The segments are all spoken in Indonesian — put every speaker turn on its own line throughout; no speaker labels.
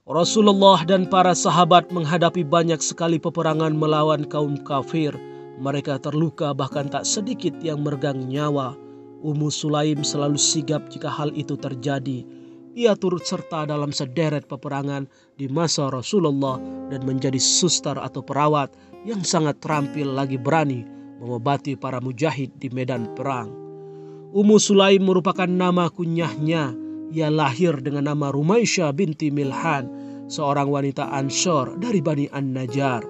Rasulullah dan para sahabat menghadapi banyak sekali peperangan melawan kaum kafir. Mereka terluka, bahkan tak sedikit yang meregang nyawa. Ummu Sulaim selalu sigap jika hal itu terjadi. Ia turut serta dalam sederet peperangan di masa Rasulullah dan menjadi suster atau perawat yang sangat terampil lagi berani mengobati para mujahid di medan perang. Ummu Sulaim merupakan nama kunyahnya. Ia lahir dengan nama Rumaisyah binti Milhan, seorang wanita Ansor dari Bani An-Najjar.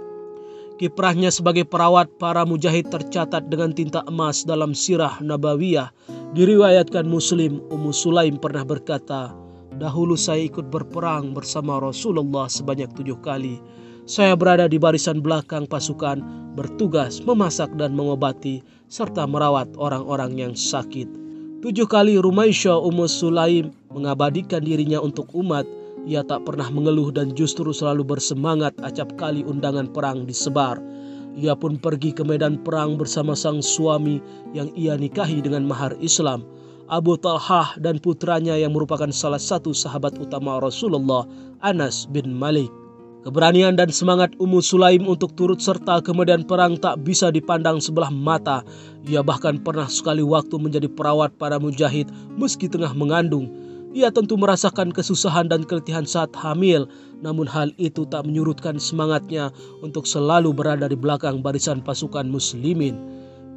Kiprahnya sebagai perawat para mujahid tercatat dengan tinta emas dalam sirah Nabawiyah. Diriwayatkan Muslim, Ummu Sulaim pernah berkata, "Dahulu saya ikut berperang bersama Rasulullah sebanyak 7 kali. Saya berada di barisan belakang pasukan, bertugas memasak dan mengobati, serta merawat orang-orang yang sakit." 7 kali Rumaisyah Ummu Sulaim mengabadikan dirinya untuk umat. Ia tak pernah mengeluh dan justru selalu bersemangat acap kali undangan perang disebar. Ia pun pergi ke medan perang bersama sang suami yang ia nikahi dengan mahar Islam, Abu Talhah, dan putranya yang merupakan salah satu sahabat utama Rasulullah, Anas bin Malik. Keberanian dan semangat Ummu Sulaim untuk turut serta ke medan perang tak bisa dipandang sebelah mata. Ia bahkan pernah sekali waktu menjadi perawat para mujahid meski tengah mengandung. Ia tentu merasakan kesusahan dan keletihan saat hamil, namun hal itu tak menyurutkan semangatnya untuk selalu berada di belakang barisan pasukan muslimin.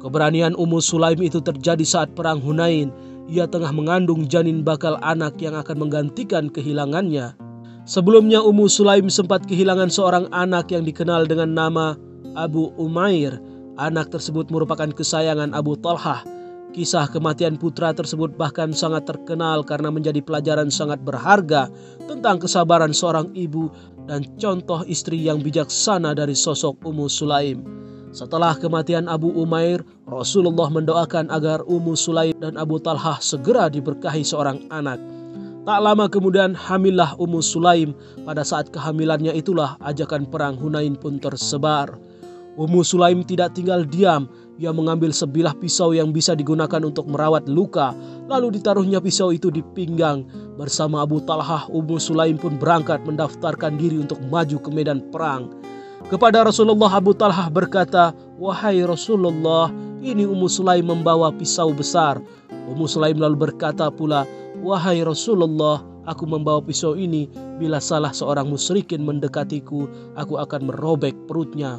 Keberanian Ummu Sulaim itu terjadi saat perang Hunain. Ia tengah mengandung janin bakal anak yang akan menggantikan kehilangannya. Sebelumnya Ummu Sulaim sempat kehilangan seorang anak yang dikenal dengan nama Abu Umair. Anak tersebut merupakan kesayangan Abu Talhah. Kisah kematian putra tersebut bahkan sangat terkenal karena menjadi pelajaran sangat berharga tentang kesabaran seorang ibu dan contoh istri yang bijaksana dari sosok Ummu Sulaim. Setelah kematian Abu Umair, Rasulullah mendoakan agar Ummu Sulaim dan Abu Talhah segera diberkahi seorang anak. Tak lama kemudian hamillah Ummu Sulaim. Pada saat kehamilannya itulah ajakan perang Hunain pun tersebar. Ummu Sulaim tidak tinggal diam. Ia mengambil sebilah pisau yang bisa digunakan untuk merawat luka. Lalu ditaruhnya pisau itu di pinggang. Bersama Abu Talhah, Ummu Sulaim pun berangkat mendaftarkan diri untuk maju ke medan perang. Kepada Rasulullah, Abu Talhah berkata, "Wahai Rasulullah, ini Ummu Sulaim membawa pisau besar." Ummu Sulaim lalu berkata pula, "Wahai Rasulullah, aku membawa pisau ini. Bila salah seorang musyrikin mendekatiku, aku akan merobek perutnya."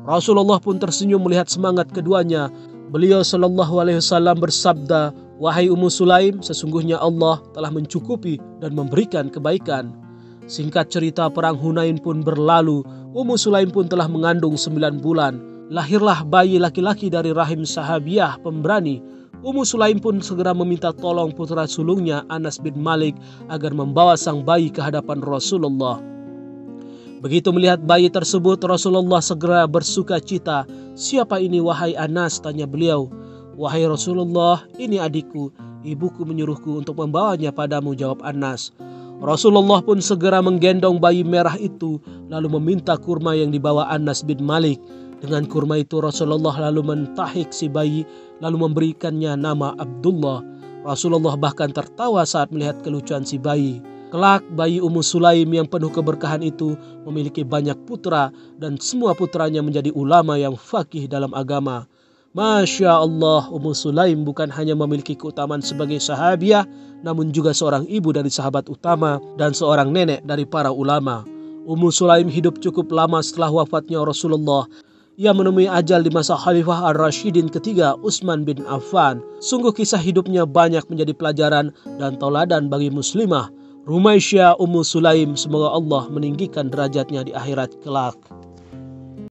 Rasulullah pun tersenyum melihat semangat keduanya. Beliau Shallallahu Alaihi Wasallam bersabda, "Wahai Ummu Sulaim, sesungguhnya Allah telah mencukupi dan memberikan kebaikan." Singkat cerita, perang Hunain pun berlalu. Ummu Sulaim pun telah mengandung 9 bulan. Lahirlah bayi laki-laki dari rahim sahabiah pemberani. Ummu Sulaim pun segera meminta tolong putra sulungnya Anas bin Malik agar membawa sang bayi ke hadapan Rasulullah. Begitu melihat bayi tersebut, Rasulullah segera bersuka cita. "Siapa ini wahai Anas?" tanya beliau. "Wahai Rasulullah, ini adikku. Ibuku menyuruhku untuk membawanya padamu," jawab Anas. Rasulullah pun segera menggendong bayi merah itu lalu meminta kurma yang dibawa Anas bin Malik. Dengan kurma itu Rasulullah lalu mentahik si bayi lalu memberikannya nama Abdullah. Rasulullah bahkan tertawa saat melihat kelucuan si bayi. Kelak bayi Ummu Sulaim yang penuh keberkahan itu memiliki banyak putra dan semua putranya menjadi ulama yang faqih dalam agama. Masya Allah, Ummu Sulaim bukan hanya memiliki keutamaan sebagai sahabiah, namun juga seorang ibu dari sahabat utama dan seorang nenek dari para ulama. Ummu Sulaim hidup cukup lama setelah wafatnya Rasulullah. Ia menemui ajal di masa Khalifah Ar-Rasyidin ketiga, Utsman bin Affan. Sungguh kisah hidupnya banyak menjadi pelajaran dan tauladan bagi muslimah. Rumaisyah Ummu Sulaim, semoga Allah meninggikan derajatnya di akhirat kelak.